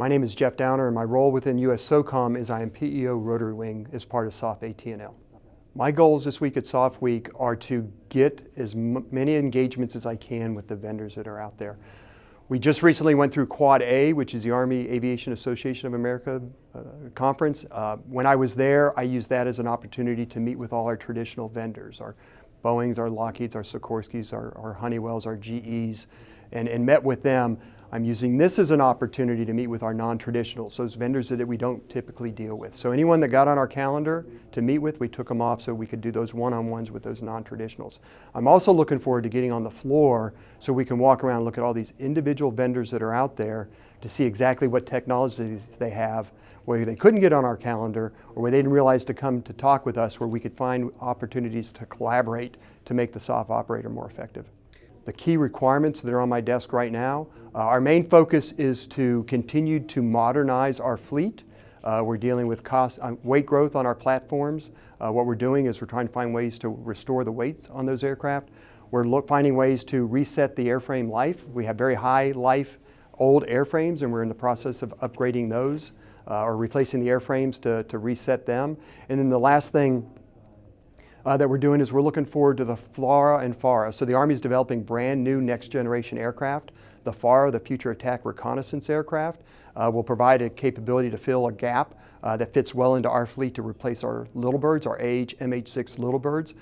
My name is Geoff Downer, and my role within US SOCOM is I am PEO Rotary Wing as part of SOF AT&L. My goals this week at SOF Week are to get as many engagements as I can with the vendors that are out there. We just recently went through Quad A, which is the Army Aviation Association of America conference. When I was there, I used that as an opportunity to meet with all our traditional vendors, our Boeings, our Lockheeds, our Sikorskys, our Honeywells, our GEs, and met with them. I'm using this as an opportunity to meet with our non-traditionals, those vendors that we don't typically deal with. So anyone that got on our calendar to meet with, we took them off so we could do those one-on-ones with those non-traditionals. I'm also looking forward to getting on the floor so we can walk around and look at all these individual vendors that are out there to see exactly what technologies they have, where they couldn't get on our calendar or where they didn't realize to come to talk with us, where we could find opportunities to collaborate to make the SOF operator more effective. The key requirements that are on my desk right now, our main focus is to continue to modernize our fleet. We're dealing with weight growth on our platforms. What we're doing is we're trying to find ways to restore the weights on those aircraft. We're finding ways to reset the airframe life. We have very high life old airframes, and we're in the process of upgrading those or replacing the airframes to reset them. And then the last thing that we're doing is we're looking forward to the FLRAA and FARA. So the Army is developing brand new next generation aircraft. The FARA, the Future Attack Reconnaissance Aircraft, will provide a capability to fill a gap that fits well into our fleet to replace our Little Birds, our MH6 Little Birds.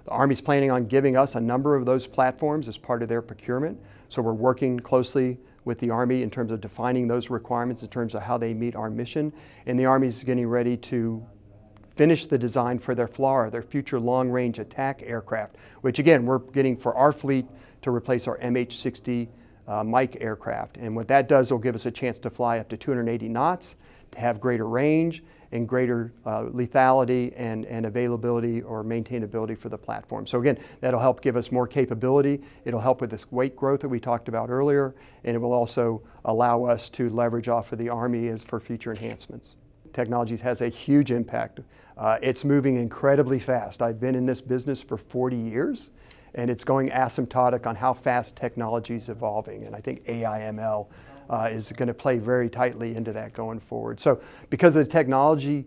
The Army's planning on giving us a number of those platforms as part of their procurement. So we're working closely with the Army in terms of defining those requirements in terms of how they meet our mission. And the Army's getting ready to finish the design for their FLRAA, their Future Long-Range Attack Aircraft, which again, we're getting for our fleet to replace our MH60 Mike aircraft. And what that does will give us a chance to fly up to 280 knots, to have greater range and greater lethality and availability or maintainability for the platform. So again, that'll help give us more capability. It'll help with this weight growth that we talked about earlier, and it will also allow us to leverage off of the Army as for future enhancements. Technologies has a huge impact. It's moving incredibly fast. I've been in this business for 40 years, and it's going asymptotic on how fast technology is evolving. And I think AI ML is going to play very tightly into that going forward. So because of the technology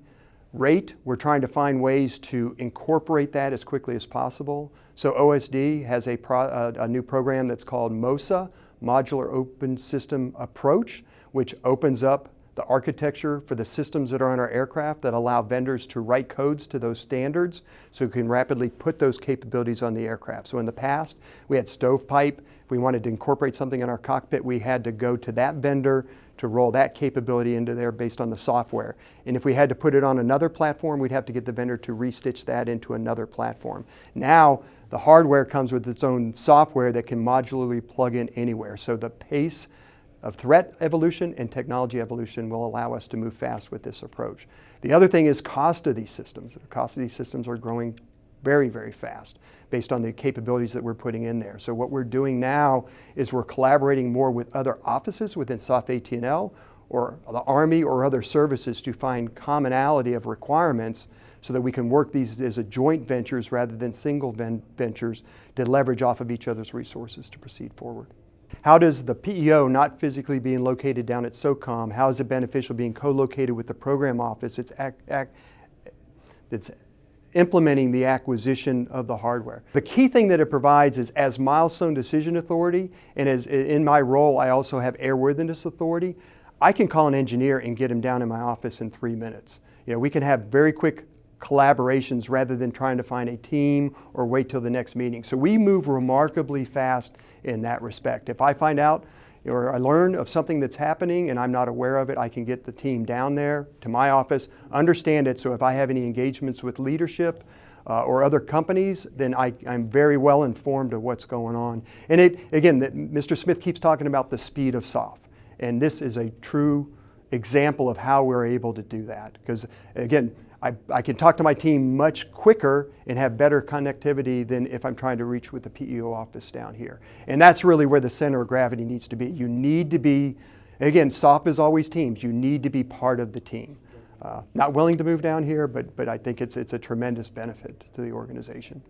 rate, we're trying to find ways to incorporate that as quickly as possible. So OSD has a new program that's called MOSA, Modular Open System Approach, which opens up the architecture for the systems that are on our aircraft that allow vendors to write codes to those standards so we can rapidly put those capabilities on the aircraft. So in the past, we had stovepipe. If we wanted to incorporate something in our cockpit, we had to go to that vendor to roll that capability into there based on the software. And if we had to put it on another platform, we'd have to get the vendor to restitch that into another platform. Now, the hardware comes with its own software that can modularly plug in anywhere. So the pace of threat evolution and technology evolution will allow us to move fast with this approach. The other thing is cost of these systems. The cost of these systems are growing very, very fast based on the capabilities that we're putting in there. So what we're doing now is we're collaborating more with other offices within SOF AT&L or the Army or other services to find commonality of requirements so that we can work these as a joint ventures rather than single ventures to leverage off of each other's resources to proceed forward. How does the PEO, not physically being located down at SOCOM, how is it beneficial being co-located with the program office? It's implementing the acquisition of the hardware. The key thing that it provides is as milestone decision authority, and as in my role I also have airworthiness authority, I can call an engineer and get him down in my office in 3 minutes. You know, we can have very quick collaborations rather than trying to find a team or wait till the next meeting. So we move remarkably fast in that respect. If I find out or I learn of something that's happening and I'm not aware of it, I can get the team down there to my office, understand it, so if I have any engagements with leadership or other companies, then I'm very well informed of what's going on. And again, Mr. Smith keeps talking about the speed of SOF, and this is a true example of how we're able to do that. Because again, I can talk to my team much quicker and have better connectivity than if I'm trying to reach with the PEO office down here. And that's really where the center of gravity needs to be. You need to be, again, SOF is always teams. You need to be part of the team. Not willing to move down here, but I think it's a tremendous benefit to the organization.